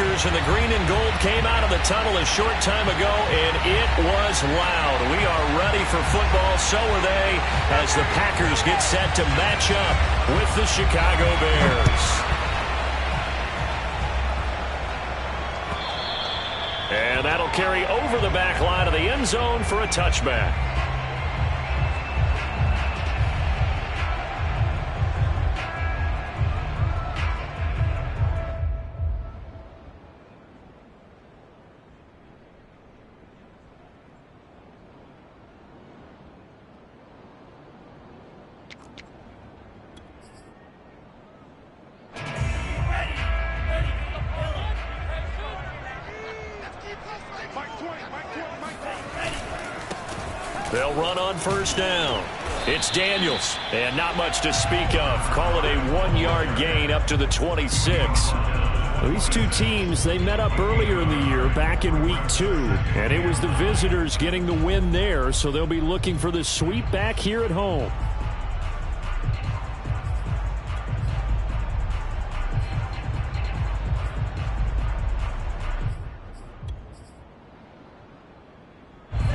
Packers, and the green and gold came out of the tunnel a short time ago, and it was loud. We are ready for football. So are they, as the Packers get set to match up with the Chicago Bears. And that'll carry over the back line of the end zone for a touchback. They'll run on first down. It's Daniels, and not much to speak of. Call it a 1-yard gain up to the 26. Well, these two teams, they met up earlier in the year, back in week 2. And it was the visitors getting the win there, so they'll be looking for the sweep back here at home.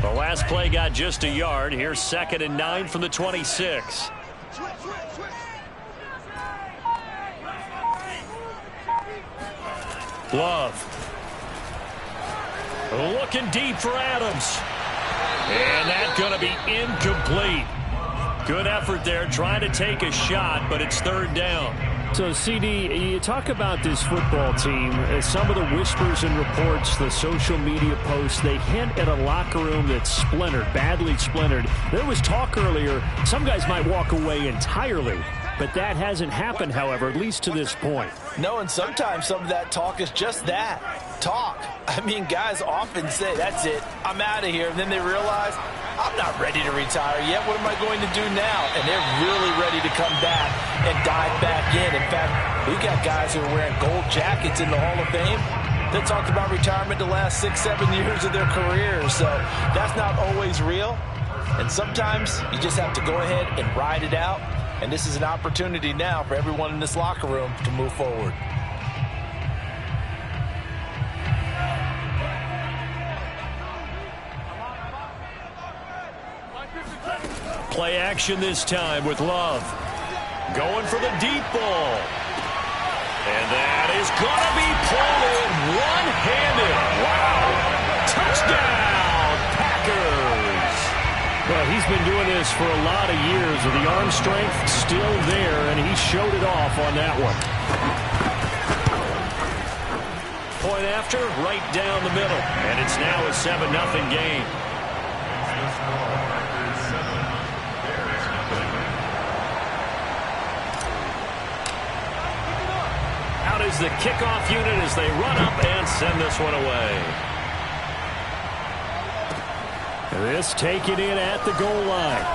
The last play got just a yard. Here's 2nd and 9 from the 26. Love. Looking deep for Adams. And that's going to be incomplete. Good effort there, trying to take a shot, but it's 3rd down. So, CD, you talk about this football team. Some of the whispers and reports, the social media posts, they hint at a locker room that's splintered, badly splintered. There was talk earlier, some guys might walk away entirely. But that hasn't happened, however, at least to this point. No, and sometimes some of that talk is just that, talk. I mean, guys often say, that's it, I'm out of here. And then they realize, I'm not ready to retire yet. What am I going to do now? And they're really ready to come back and dive back in. In fact, we got guys who are wearing gold jackets in the Hall of Fame that talked about retirement the last 6-7 years of their careers. So that's not always real. And sometimes you just have to go ahead and ride it out. And this is an opportunity now for everyone in this locker room to move forward. Play action this time with Love. Going for the deep ball. And that is going to be pulled in one-handed. Wow. Touchdown, Packers. Well, he's been doing this for a lot of years with the arm strength still there, and he showed it off on that one. Point after, right down the middle. And it's now a 7-0 game. Out is the kickoff unit as they run up and send this one away. This taken in at the goal line.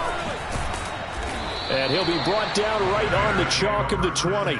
And he'll be brought down right on the chalk of the 20.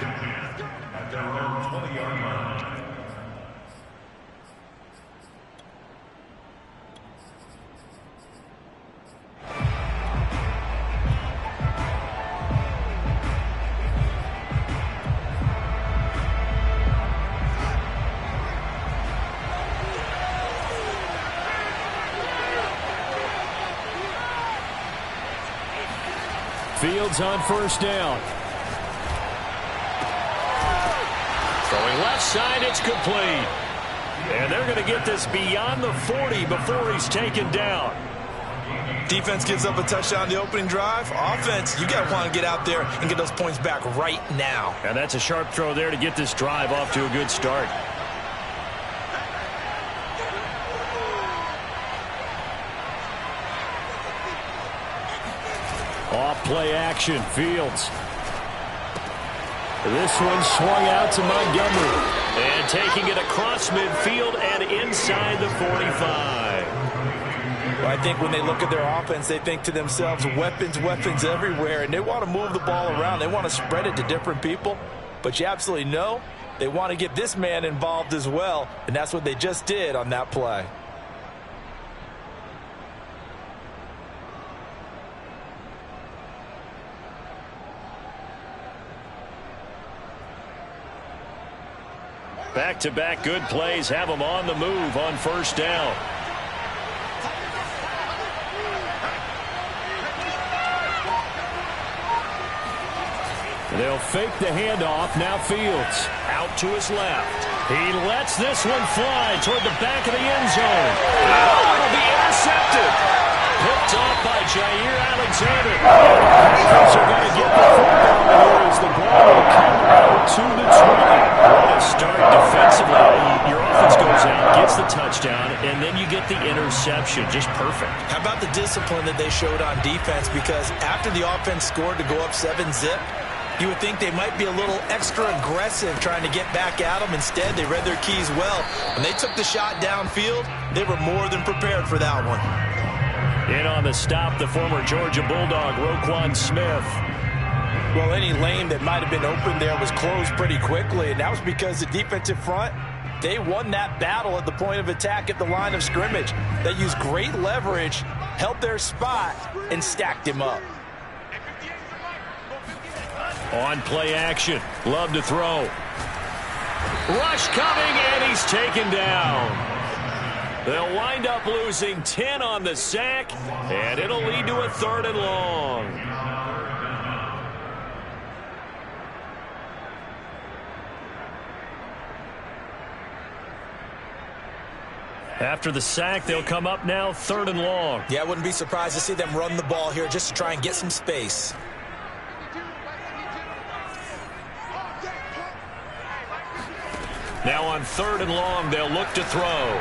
Fields on first down. Throwing left side, it's complete. And they're going to get this beyond the 40 before he's taken down. Defense gives up a touchdown the opening drive. Offense, you got to want to get out there and get those points back right now. And that's a sharp throw there to get this drive off to a good start. Off play action, Fields. This one swung out to Montgomery. And taking it across midfield and inside the 45. Well, I think when they look at their offense, they think to themselves, weapons, weapons everywhere. And they want to move the ball around. They want to spread it to different people. But you absolutely know they want to get this man involved as well. And that's what they just did on that play. Back-to-back good plays have them on the move on first down. They'll fake the handoff. Now Fields out to his left. He lets this one fly toward the back of the end zone. Oh, it'll be intercepted. Picked off by Jair Alexander. Packers are going to get the football here as the ball will come out to the 20. What a start defensively. Your offense goes out, gets the touchdown, and then you get the interception. Just perfect. How about the discipline that they showed on defense? Because after the offense scored to go up 7-zip, you would think they might be a little extra aggressive trying to get back at them. Instead, they read their keys well. When they took the shot downfield, they were more than prepared for that one. In on the stop, the former Georgia Bulldog, Roquan Smith. Well, any lane that might have been open there was closed pretty quickly, and that was because the defensive front, they won that battle at the point of attack at the line of scrimmage. They used great leverage, held their spot, and stacked him up. On play action, Love to throw. Rush coming, and he's taken down. They'll wind up losing 10 on the sack, and it'll lead to a 3rd and long. After the sack, they'll come up now 3rd and long. Yeah, I wouldn't be surprised to see them run the ball here just to try and get some space. Now on 3rd and long, they'll look to throw.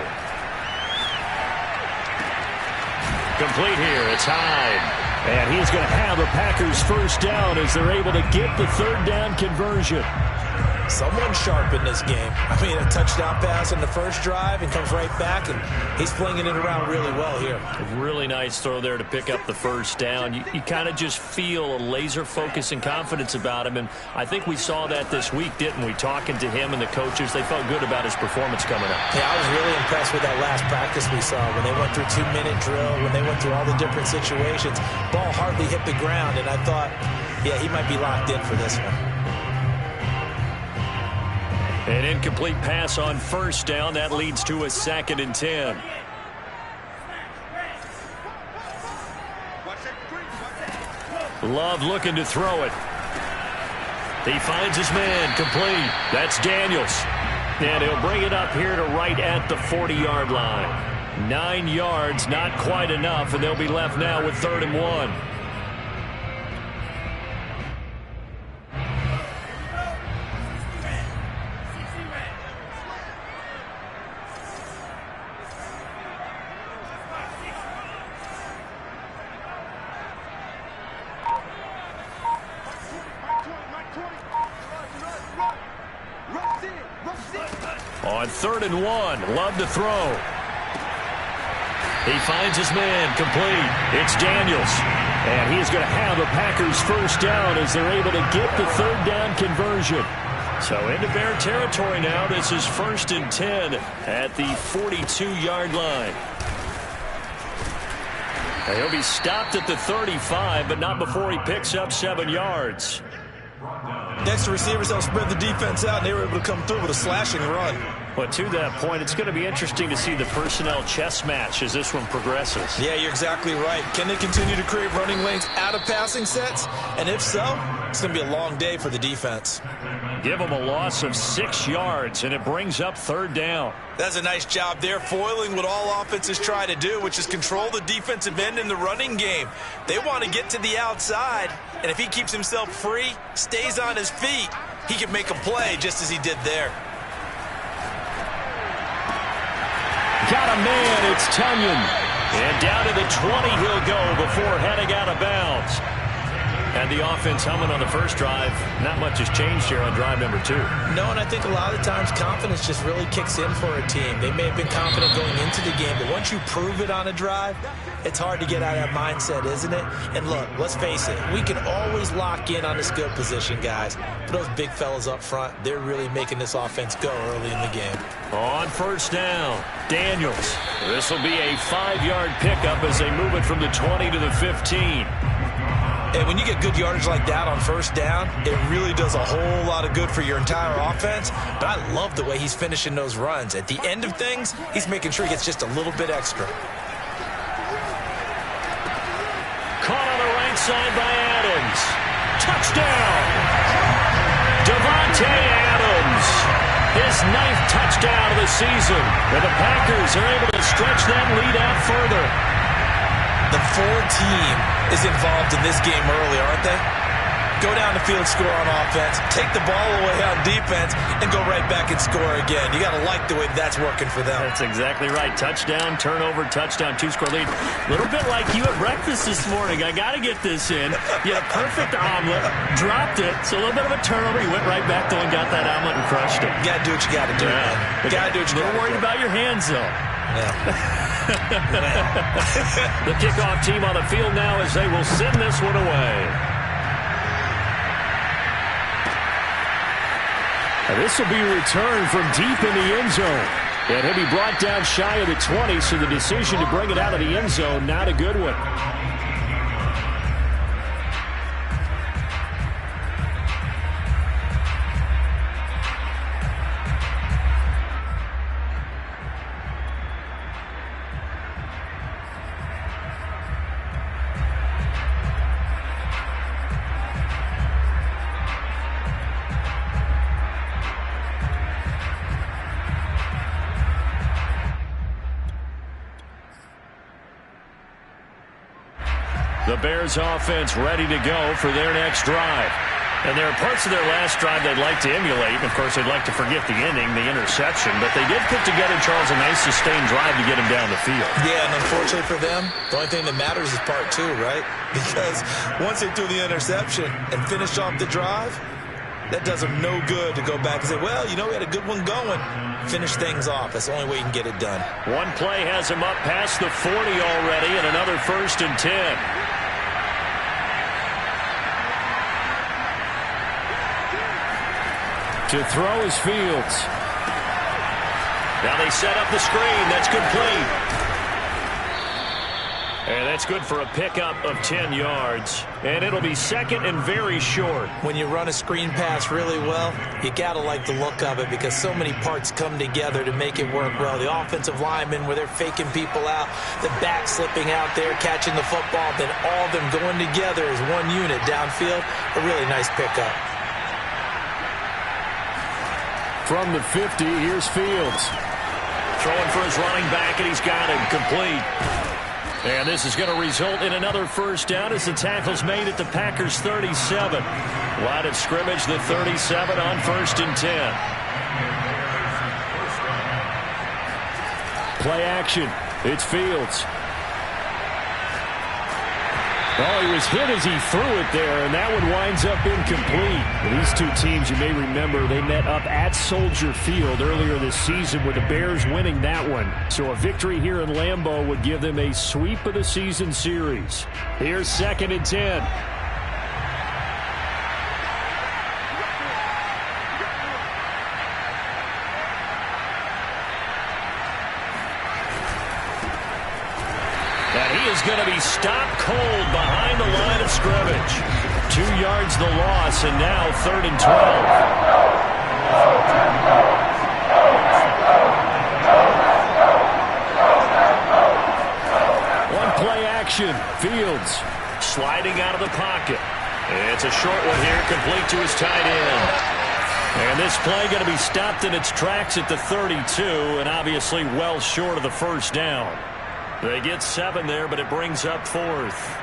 Complete here. It's Hyde. And he's going to have a Packers first down as they're able to get the 3rd down conversion. Someone sharp in this game. I mean, a touchdown pass on the first drive and comes right back, and he's flinging it around really well here. A really nice throw there to pick up the first down. You kind of just feel a laser focus and confidence about him, and I think we saw that this week, didn't we? Talking to him and the coaches, they felt good about his performance coming up. Yeah, I was really impressed with that last practice we saw when they went through 2-minute drill, when they went through all the different situations. Ball hardly hit the ground, and I thought, yeah, he might be locked in for this one. An incomplete pass on first down. That leads to a 2nd and 10. Love looking to throw it. He finds his man. Complete. That's Daniels. And he'll bring it up here to right at the 40-yard line. 9 yards, not quite enough, and they'll be left now with 3rd and 1. On 3rd and 1, Love to throw. He finds his man. Complete. It's Daniels. And he's going to have a Packers first down as they're able to get the 3rd down conversion. So into Bear territory now. This is 1st and 10 at the 42-yard line. He'll be stopped at the 35, but not before he picks up 7 yards. Next, the receivers helped spread the defense out, and they were able to come through with a slashing run. But to that point, it's going to be interesting to see the personnel chess match as this one progresses. Yeah, you're exactly right. Can they continue to create running lanes out of passing sets? And if so, it's going to be a long day for the defense. Give them a loss of 6 yards, and it brings up 3rd down. That's a nice job there, foiling what all offenses try to do, which is control the defensive end in the running game. They want to get to the outside, and if he keeps himself free, stays on his feet, he can make a play just as he did there. Got a man, it's Tunyon. And down to the 20 he'll go before heading out of bounds. And the offense humming on the first drive. Not much has changed here on drive number 2. No, and I think a lot of times confidence just really kicks in for a team. They may have been confident going into the game, but once you prove it on a drive, it's hard to get out of that mindset, isn't it? And look, let's face it, we can always lock in on the skill position, guys. But those big fellas up front, they're really making this offense go early in the game. On first down, Daniels. This will be a 5-yard pickup as they move it from the 20 to the 15. And when you get good yardage like that on first down, it really does a whole lot of good for your entire offense. But I love the way he's finishing those runs. At the end of things, he's making sure he gets just a little bit extra. Caught on the right side by Adams. Touchdown! Davante Adams. His 9th touchdown of the season. And the Packers are able to stretch that lead out further. The full team is involved in this game early, aren't they? Go down the field, score on offense, take the ball away on defense, and go right back and score again. You got to like the way that's working for them. That's exactly right. Touchdown, turnover, touchdown, 2-score lead. A little bit like you at breakfast this morning. I got to get this in. You had a perfect omelet, dropped it, so a little bit of a turnover. You went right back though and got that omelet and crushed it. You got to do what you got to do, man. You got to do what you got to do. A little worried about your hands, though. Yeah. The kickoff team on the field now as they will send this one away. And this will be returned from deep in the end zone. And he'll be brought down shy of the 20, so the decision to bring it out of the end zone, not a good one. The Bears offense ready to go for their next drive. And there are parts of their last drive they'd like to emulate. Of course, they'd like to forget the ending, the interception. But they did put together, Charles, a nice sustained drive to get him down the field. Yeah, and unfortunately for them, the only thing that matters is part 2, right? Because once they threw the interception and finished off the drive, that does them no good to go back and say, well, you know, we had a good one going. Finish things off. That's the only way you can get it done. One play has him up past the 40 already, and another 1st and 10. To throw is Fields. Now they set up the screen. That's complete. And that's good for a pickup of 10 yards. And it'll be 2nd and very short. When you run a screen pass really well, you got to like the look of it because so many parts come together to make it work well. The offensive linemen where they're faking people out, the back slipping out there, catching the football, then all of them going together as one unit downfield. A really nice pickup. From the 50, here's Fields. Throwing for his running back, and he's got him complete. And this is going to result in another 1st down as the tackle's made at the Packers' 37. Line of scrimmage, the 37 on 1st and 10. Play action. It's Fields. Oh, he was hit as he threw it there, and that one winds up incomplete. These two teams, you may remember, they met up at Soldier Field earlier this season with the Bears winning that one. So a victory here in Lambeau would give them a sweep of the season series. Here's 2nd and 10. Is going to be stopped cold behind the line of scrimmage. 2 yards the loss, and now 3rd and 12. One play action. Fields sliding out of the pocket. It's a short one here, complete to his tight end. And this play going to be stopped in its tracks at the 32, and obviously well short of the 1st down. They get 7 there, but it brings up 4th.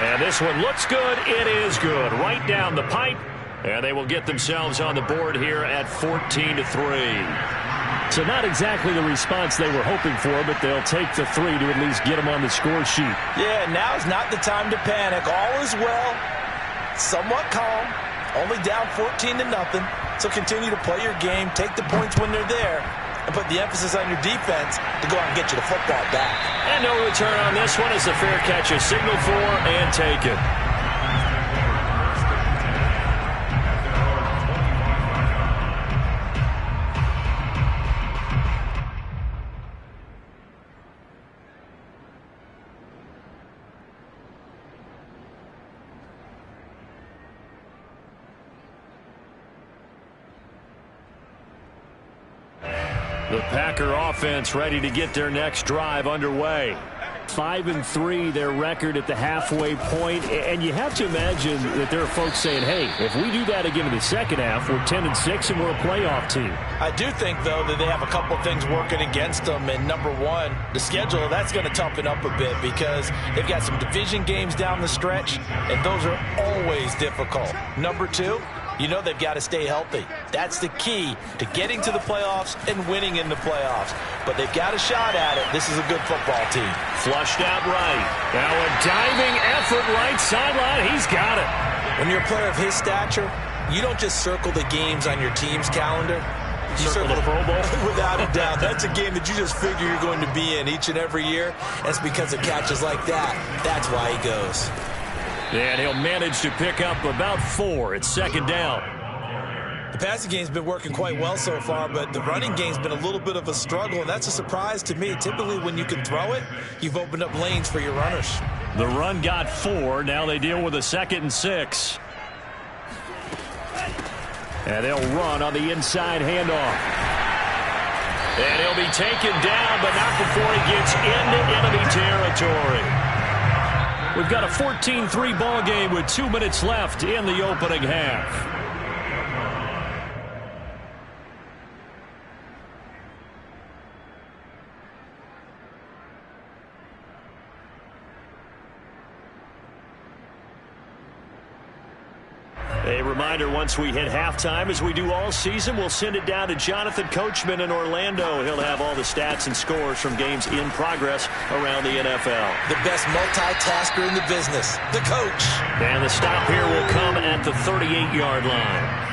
And this one looks good. It is good. Right down the pipe. And they will get themselves on the board here at 14-3. So not exactly the response they were hoping for, but they'll take the 3 to at least get them on the score sheet. Yeah, now's not the time to panic. All is well, somewhat calm, only down 14-0. So continue to play your game, take the points when they're there, and put the emphasis on your defense to go out and get you the football back. And no return on this one as the fair catch is signaled for and taken. The Packer offense ready to get their next drive underway. 5-3 their record at the halfway point, and you have to imagine that there are folks saying, hey, if we do that again in the second half, we're 10-6 and we're a playoff team. I do think, though, that they have a couple of things working against them. And number one, the schedule, that's going to toughen up a bit because they've got some division games down the stretch, and those are always difficult. Number two, you know they've got to stay healthy. That's the key to getting to the playoffs and winning in the playoffs. But they've got a shot at it. This is a good football team. Flushed out right. Now a diving effort right sideline. He's got it. When you're a player of his stature, you don't just circle the games on your team's calendar. You circle the Pro Bowl? Without a doubt. That's a game that you just figure you're going to be in each and every year. And it's because of catches like that. That's why he goes. And he'll manage to pick up about 4. It's second down. The passing game's been working quite well so far, but the running game's been a little bit of a struggle, and that's a surprise to me. Typically, when you can throw it, you've opened up lanes for your runners. The run got 4. Now they deal with a 2nd and 6. And they'll run on the inside handoff. And he'll be taken down, but not before he gets into enemy territory. We've got a 14-3 ball game with 2 minutes left in the opening half. A reminder, once we hit halftime, as we do all season, we'll send it down to Jonathan Coachman in Orlando. He'll have all the stats and scores from games in progress around the NFL. The best multitasker in the business, the coach. And the stop here will come at the 38-yard line.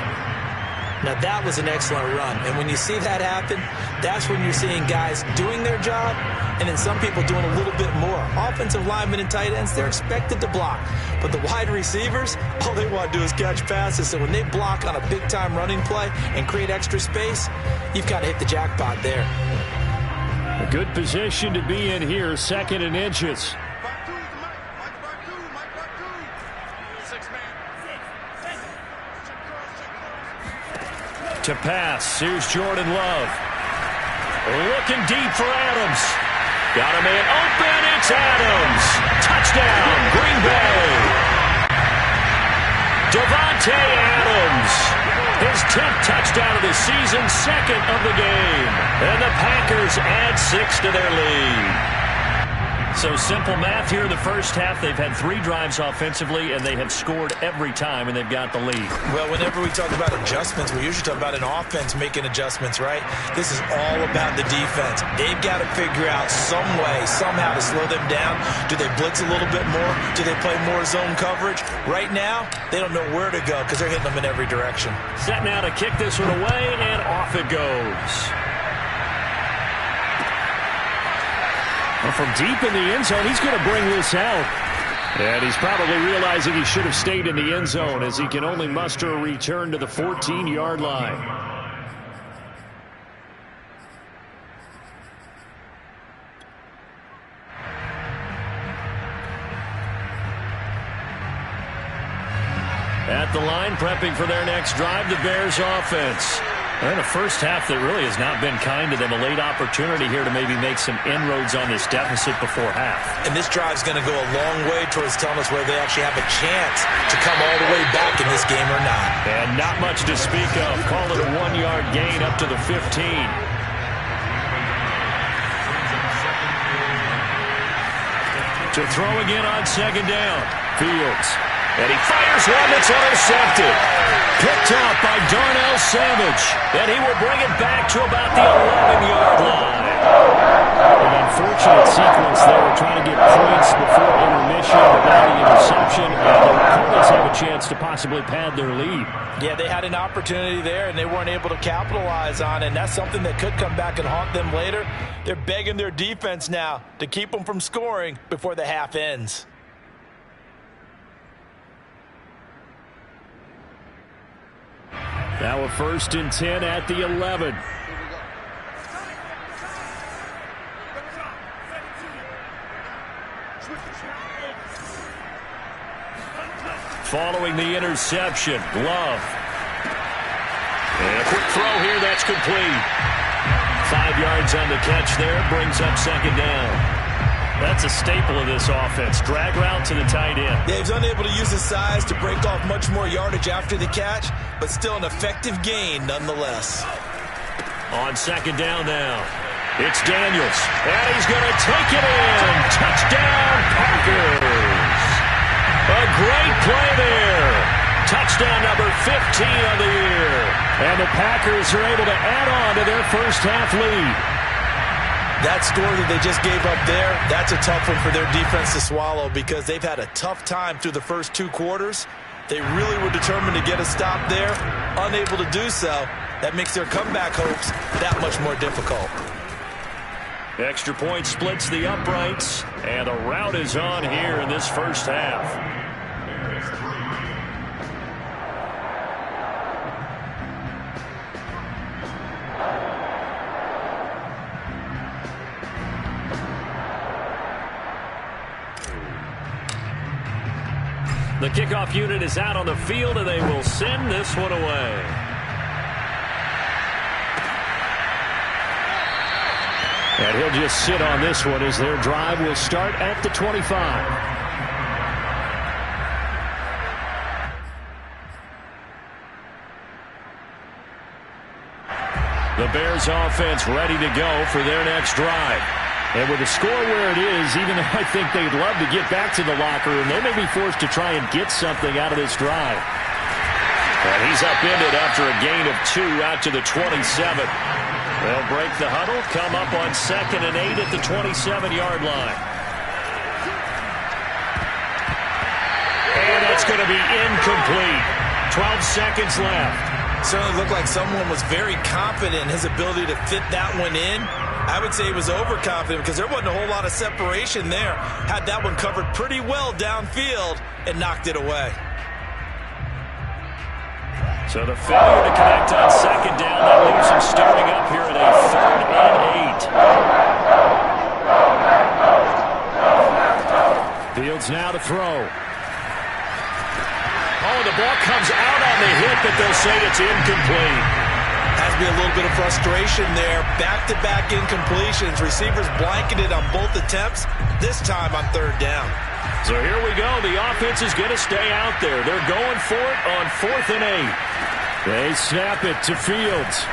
Now, that was an excellent run. And when you see that happen, that's when you're seeing guys doing their job and then some people doing a little bit more. Offensive linemen and tight ends, they're expected to block. But the wide receivers, all they want to do is catch passes. So when they block on a big-time running play and create extra space, you've got to hit the jackpot there. A good position to be in here, 2nd and inches. To pass, here's Jordan Love. Looking deep for Adams. Got a man open, it's Adams. Touchdown, Green Bay. Davante Adams. His 10th touchdown of the season, 2nd of the game. And the Packers add 6 to their lead. So simple math here in the first half. They've had 3 drives offensively, and they have scored every time, and they've got the lead. Well, whenever we talk about adjustments, we usually talk about an offense making adjustments, right? This is all about the defense. They've got to figure out some way, somehow to slow them down. Do they blitz a little bit more? Do they play more zone coverage? Right now, they don't know where to go because they're hitting them in every direction. Set now to kick this one away, and off it goes. Well, from deep in the end zone, he's going to bring this out. And he's probably realizing he should have stayed in the end zone as he can only muster a return to the 14-yard line. At the line, prepping for their next drive, the Bears offense. And a first half that really has not been kind to them. A late opportunity here to maybe make some inroads on this deficit before half. And this drive's going to go a long way towards telling us whether they actually have a chance to come all the way back in this game or not. And not much to speak of. Call it a 1-yard gain up to the 15. To throw again on 2nd down. Fields. And he fires one that's intercepted. Picked up by Darnell Savage. And he will bring it back to about the 11-yard line. An unfortunate sequence there, trying to get points before intermission, but now the interception, and the opponents have a a chance to possibly pad their lead. Yeah, they had an opportunity there, and they weren't able to capitalize on it, and that's something that could come back and haunt them later. They're begging their defense now to keep them from scoring before the half ends. Now a 1st and 10 at the 11. Following the interception, Love. And a quick throw here, that's complete. 5 yards on the catch there, brings up 2nd down. That's a staple of this offense. Drag route to the tight end. Yeah, he's unable to use his size to break off much more yardage after the catch, but still an effective gain nonetheless. On 2nd down now, it's Daniels. And he's going to take it in. Touchdown, Packers. A great play there. Touchdown number 15 of the year. And the Packers are able to add on to their first half lead. That score that they just gave up there, that's a tough one for their defense to swallow because they've had a tough time through the first 2 quarters. They really were determined to get a stop there, unable to do so. That makes their comeback hopes that much more difficult. Extra point splits the uprights, and a rout is on here in this first half. The kickoff unit is out on the field, and they will send this one away. And he'll just sit on this one as their drive will start at the 25. The Bears offense ready to go for their next drive. And with the score where it is, even though I think they'd love to get back to the locker room, they may be forced to try and get something out of this drive. And he's upended after a gain of 2 out to the 27. They'll break the huddle, come up on 2nd and 8 at the 27-yard line. And it's going to be incomplete. 12 seconds left. Certainly looked like someone was very confident in his ability to fit that one in. I would say he was overconfident because there wasn't a whole lot of separation there. Had that one covered pretty well downfield and knocked it away. So the failure to connect on 2nd down, that leaves him starting up here at a 3rd and 8. Fields now to throw. Oh, the ball comes out on the hit, but they'll say it's incomplete. Has to be a little bit of frustration there. Back-to-back incompletions. Receivers blanketed on both attempts, this time on 3rd down. So here we go. The offense is going to stay out there. They're going for it on 4th and 8. They snap it to Fields.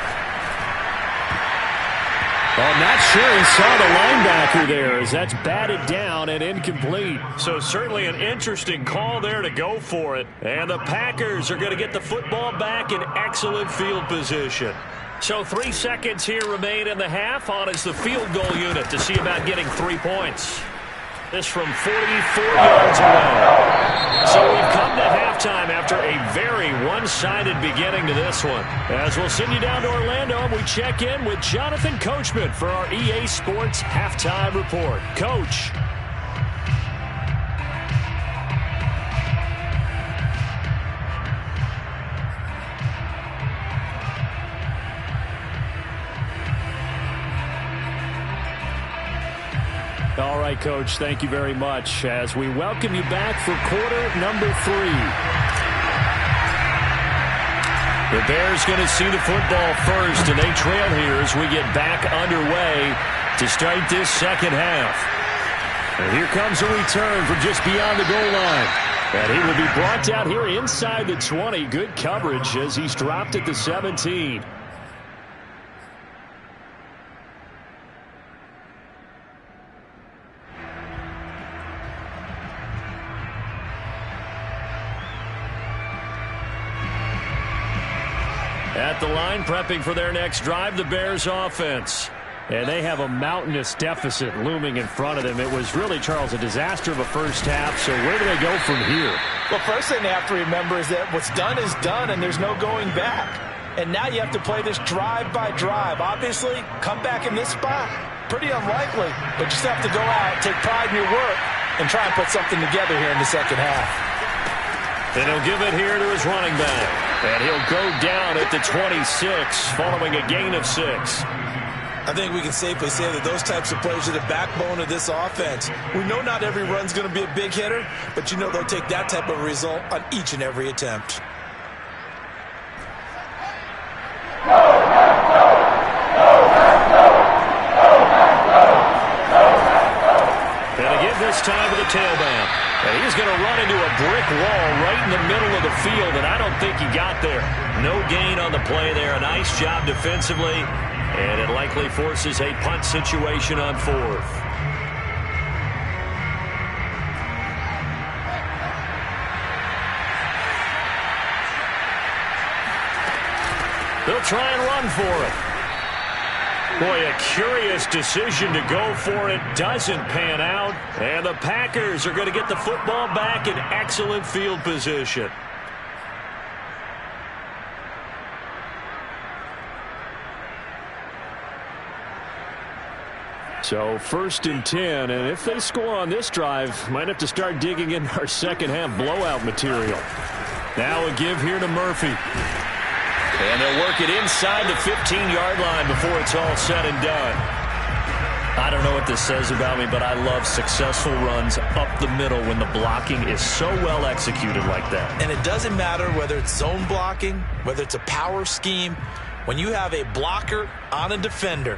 Oh, not sure he saw the linebacker there as that's batted down and incomplete. So certainly an interesting call there to go for it. And the Packers are going to get the football back in excellent field position. So 3 seconds here remain in the half. On is the field goal unit to see about getting 3 points. This from 44 yards away. So we've come to halftime after a very one-sided beginning to this one. As we'll send you down to Orlando, and we check in with Jonathan Coachman for our EA Sports Halftime Report. Coach. All right, Coach, thank you very much as we welcome you back for quarter number 3. The Bears going to see the football first, and they trail here as we get back underway to start this second half. And here comes a return from just beyond the goal line. And he will be brought down here inside the 20. Good coverage as he's dropped at the 17. At the line, prepping for their next drive, the Bears offense. And they have a mountainous deficit looming in front of them. It was really, Charles, a disaster of a first half. So where do they go from here? Well, first thing they have to remember is that what's done is done, and there's no going back. And now you have to play this drive by drive. Obviously, come back in this spot, pretty unlikely. But you just have to go out, take pride in your work, and try and put something together here in the second half. And he'll give it here to his running back. And he'll go down at the 26 following a gain of 6. I think we can safely say that those types of plays are the backbone of this offense. We know not every run's going to be a big hitter, but you know they'll take that type of result on each and every attempt. And again this time with the tailback. And he's going to run into a brick wall right in the middle of the field, and I don't think he got there. No gain on the play there. A nice job defensively. And it likely forces a punt situation on 4th. They'll try and run for it. Boy, a curious decision to go for it. Doesn't pan out. And the Packers are going to get the football back in excellent field position. So 1st and 10, and if they score on this drive, might have to start digging in our second half blowout material. Now a give here to Murphy. And they'll work it inside the 15-yard line before it's all said and done. I don't know what this says about me, but I love successful runs up the middle when the blocking is so well executed like that. And it doesn't matter whether it's zone blocking, whether it's a power scheme. When you have a blocker on a defender,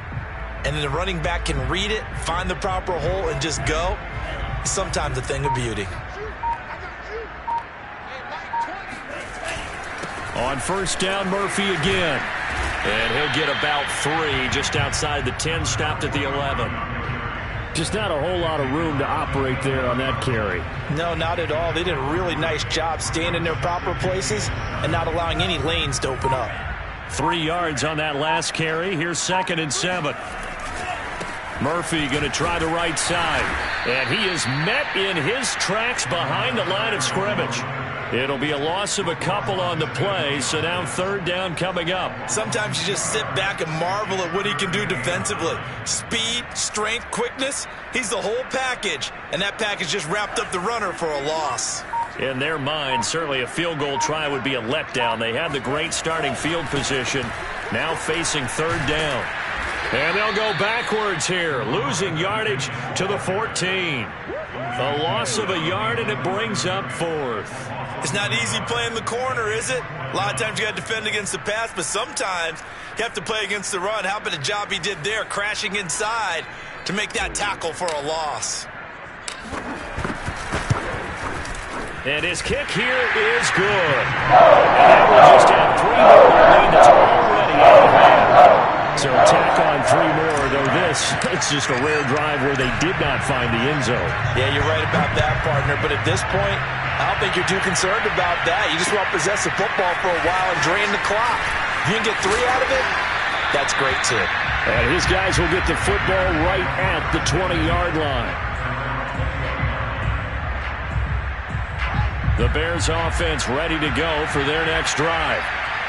and then the running back can read it, find the proper hole, and just go, it's sometimes a thing of beauty. On 1st down, Murphy again. And he'll get about 3 just outside the 10, stopped at the 11. Just not a whole lot of room to operate there on that carry. No, not at all. They did a really nice job staying in their proper places and not allowing any lanes to open up. 3 yards on that last carry. Here's 2nd and 7. Murphy going to try the right side. And he is met in his tracks behind the line of scrimmage. It'll be a loss of a couple on the play, so now 3rd down coming up. Sometimes you just sit back and marvel at what he can do defensively. Speed, strength, quickness, he's the whole package. And that package just wrapped up the runner for a loss. In their mind, certainly a field goal try would be a letdown. They had the great starting field position, now facing 3rd down. And they'll go backwards here, losing yardage to the 14. A loss of a yard, and it brings up 4th. It's not easy playing the corner, is it? A lot of times you got to defend against the pass, but sometimes you have to play against the run. How about the job he did there, crashing inside to make that tackle for a loss? And his kick here is good. And that will just have 3 more to lead that's already out of hand. So tack on 3 more, though it's just a rare drive where they did not find the end zone. Yeah, you're right about that, partner. But at this point, I don't think you're too concerned about that. You just want to possess the football for a while and drain the clock. If you can get 3 out of it, that's great, too. And his guys will get the football right at the 20-yard line. The Bears offense ready to go for their next drive.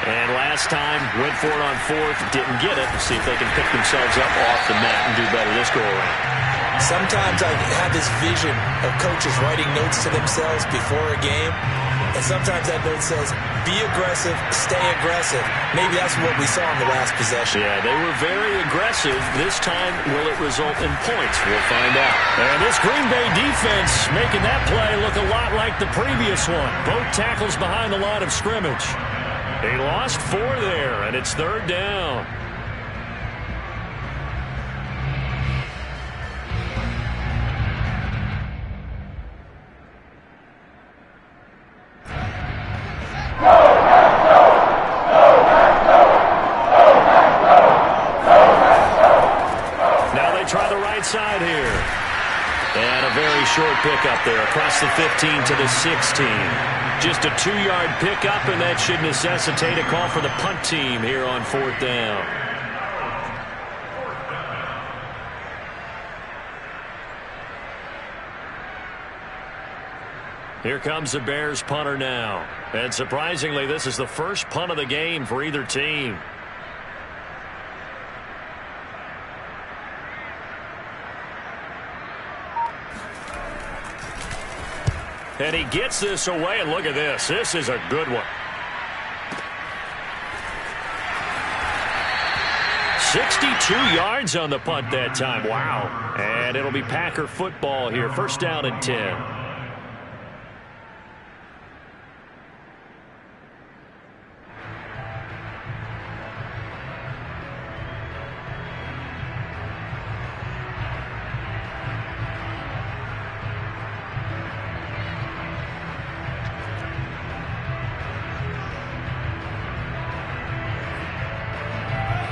And last time, went for it on 4th, didn't get it. See if they can pick themselves up off the mat and do better this go-around. Sometimes I have this vision of coaches writing notes to themselves before a game, and sometimes that note says, be aggressive, stay aggressive. Maybe that's what we saw in the last possession. Yeah, they were very aggressive. This time, will it result in points? We'll find out. And this Green Bay defense making that play look a lot like the previous one. Both tackles behind the line of scrimmage. They lost 4 there, and it's 3rd down. Now they try the right side here. And a very short pickup there across the 15 to the 16. Just a 2-yard pickup, and that should necessitate a call for the punt team here on 4th down. Here comes the Bears punter now. And surprisingly, this is the first punt of the game for either team. And he gets this away, and look at this. This is a good one. 62 yards on the punt that time. Wow. And it'll be Packer football here. First down and 10.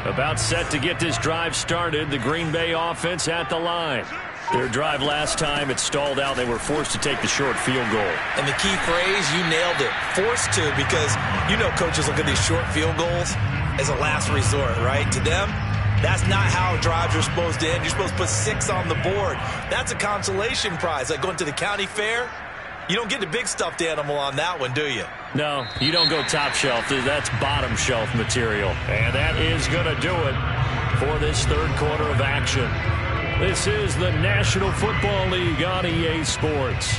About set to get this drive started. The Green Bay offense at the line. Their drive last time, it stalled out. They were forced to take the short field goal. And the key phrase, you nailed it. Forced to, because you know coaches look at these short field goals as a last resort, right? To them, that's not how drives are supposed to end. You're supposed to put 6 on the board. That's a consolation prize. Like going to the county fair, you don't get the big stuffed animal on that one, do you? No, you don't go top shelf. That's bottom shelf material. And that is going to do it for this third quarter of action. This is the National Football League on EA Sports.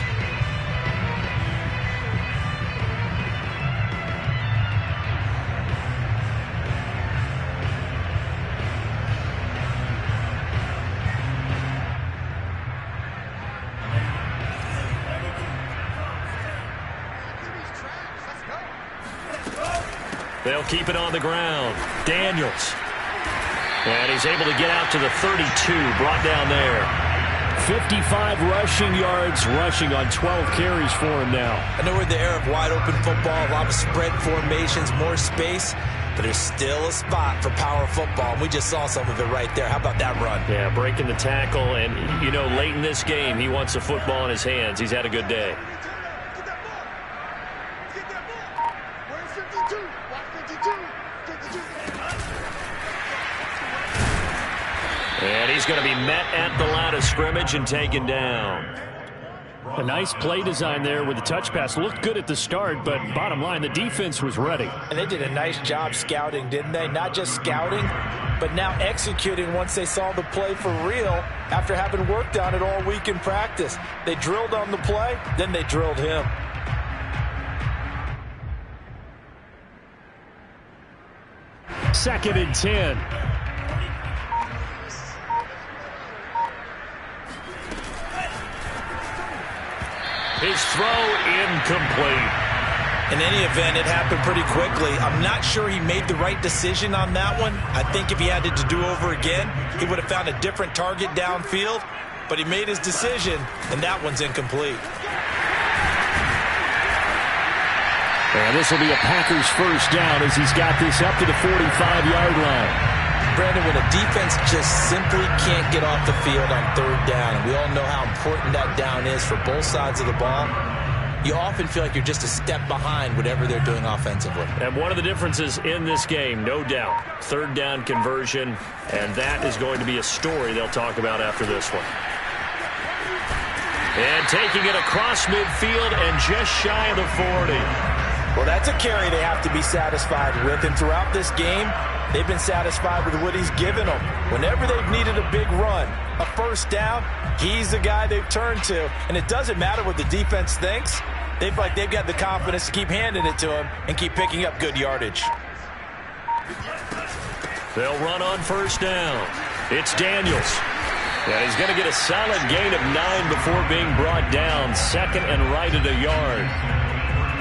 They'll keep it on the ground. Daniels. And he's able to get out to the 32, brought down there. 55 rushing yards, rushing on 12 carries for him now. I know we're in the era of wide open football, a lot of spread formations, more space, but there's still a spot for power football. We just saw some of it right there. How about that run? Yeah, breaking the tackle, and, you know, late in this game, he wants the football in his hands. He's had a good day. And he's going to be met at the line of scrimmage and taken down. A nice play design there with the touch pass. Looked good at the start, but bottom line, the defense was ready. And they did a nice job scouting, didn't they? Not just scouting, but now executing once they saw the play for real after having worked on it all week in practice. They drilled on the play, then they drilled him. Second and 10. His throw incomplete. In any event, it happened pretty quickly. I'm not sure he made the right decision on that one. I think if he had it to do over again, he would have found a different target downfield. But he made his decision, and that one's incomplete. And this will be a Packers first down as he's got this up to the 45-yard line. Brandon, when a defense just simply can't get off the field on third down, and we all know how important that down is for both sides of the ball, you often feel like you're just a step behind whatever they're doing offensively. And one of the differences in this game, no doubt, third down conversion, and that is going to be a story they'll talk about after this one. And taking it across midfield and just shy of the 40. Well, that's a carry they have to be satisfied with, and throughout this game, they've been satisfied with what he's given them. Whenever they've needed a big run, a first down, he's the guy they've turned to. And it doesn't matter what the defense thinks. They've got the confidence to keep handing it to him and keep picking up good yardage. They'll run on first down. It's Daniels. And he's going to get a solid gain of 9 before being brought down. Second and right at a yard.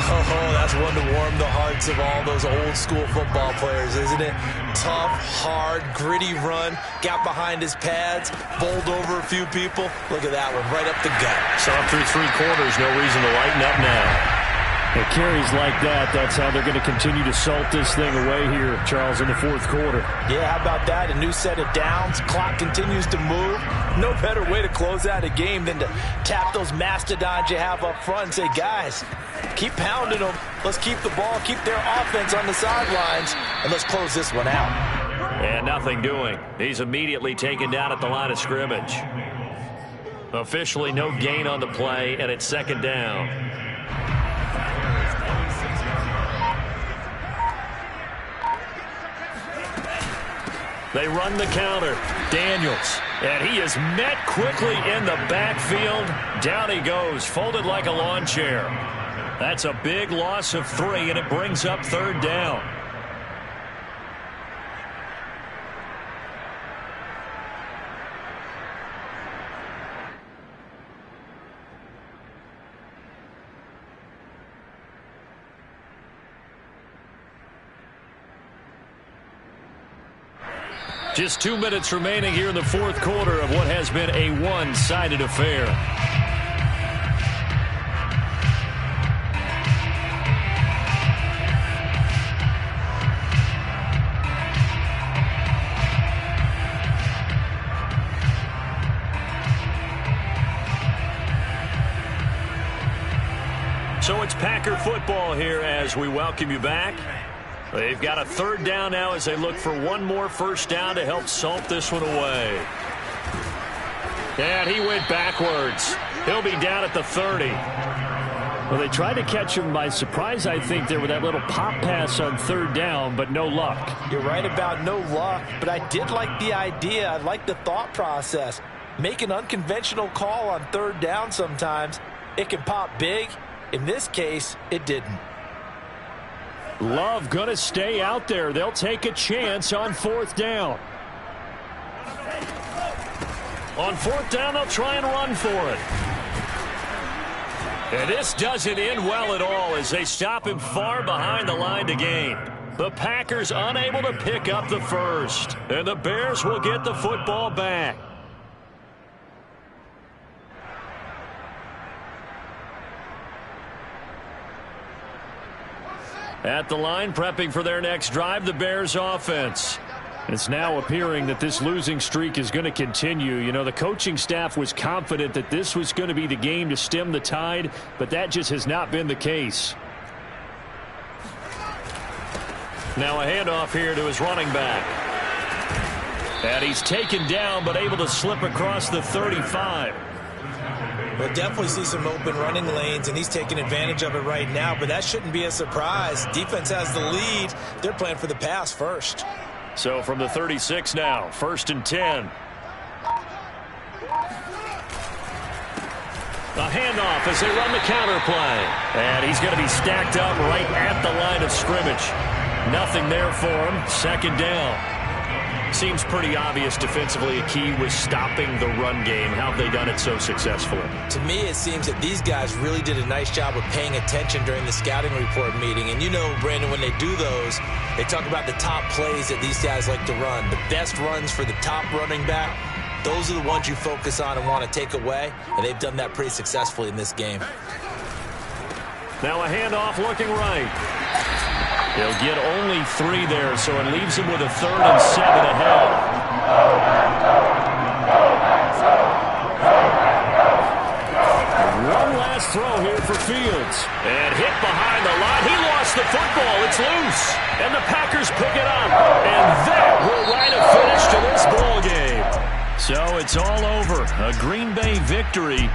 Oh, that's one to warm the hearts of all those old school football players, isn't it? Tough, hard, gritty run, got behind his pads, bowled over a few people. Look at that one, right up the gut. Saw through 3 quarters, no reason to lighten up now. It carries like that. That's how they're going to continue to salt this thing away here, Charles, in the fourth quarter. Yeah, how about that? A new set of downs. Clock continues to move. No better way to close out a game than to tap those mastodons you have up front and say, guys, keep pounding them. Let's keep the ball, keep their offense on the sidelines, and let's close this one out. And nothing doing. He's immediately taken down at the line of scrimmage. Officially no gain on the play, and it's second down. They run the counter. Daniels. And he is met quickly in the backfield. Down he goes, folded like a lawn chair. That's a big loss of 3, and it brings up 3rd down. Just 2 minutes remaining here in the 4th quarter of what has been a one-sided affair. So it's Packer football here as we welcome you back. They've got a 3rd down now as they look for one more 1st down to help salt this one away. And he went backwards. He'll be down at the 30. Well, they tried to catch him by surprise, I think, there with that little pop pass on 3rd down, but no luck. You're right about no luck, but I did like the idea. I like the thought process. Make an unconventional call on 3rd down sometimes. It can pop big. In this case, it didn't. Love going to stay out there. They'll take a chance on 4th down. On 4th down, they'll try and run for it. And this doesn't end well at all as they stop him far behind the line to gain. The Packers unable to pick up the 1st. And the Bears will get the football back. At the line, prepping for their next drive, the Bears offense. It's now appearing that this losing streak is going to continue. You know, the coaching staff was confident that this was going to be the game to stem the tide, but that just has not been the case. Now a handoff here to his running back. And he's taken down, but able to slip across the 35. We'll definitely see some open running lanes, and he's taking advantage of it right now, but that shouldn't be a surprise. Defense has the lead. They're playing for the pass first. So from the 36 now, 1st and 10. A handoff as they run the counter play. And he's going to be stacked up right at the line of scrimmage. Nothing there for him. 2nd down. Seems pretty obvious defensively a key was stopping the run game. How have they done it so successfully? To me, it seems that these guys really did a nice job of paying attention during the scouting report meeting. And you know, Brandon, when they do those, they talk about the top plays that these guys like to run. The best runs for the top running back, those are the ones you focus on and want to take away. And they've done that pretty successfully in this game. Now a handoff looking right. They'll get only 3 there, so it leaves him with a 3rd and 7 ahead. One last throw here for Fields. And hit behind the line. He lost the football. It's loose. And the Packers pick it up. And that will write a finish to this ball game. So it's all over. A Green Bay victory.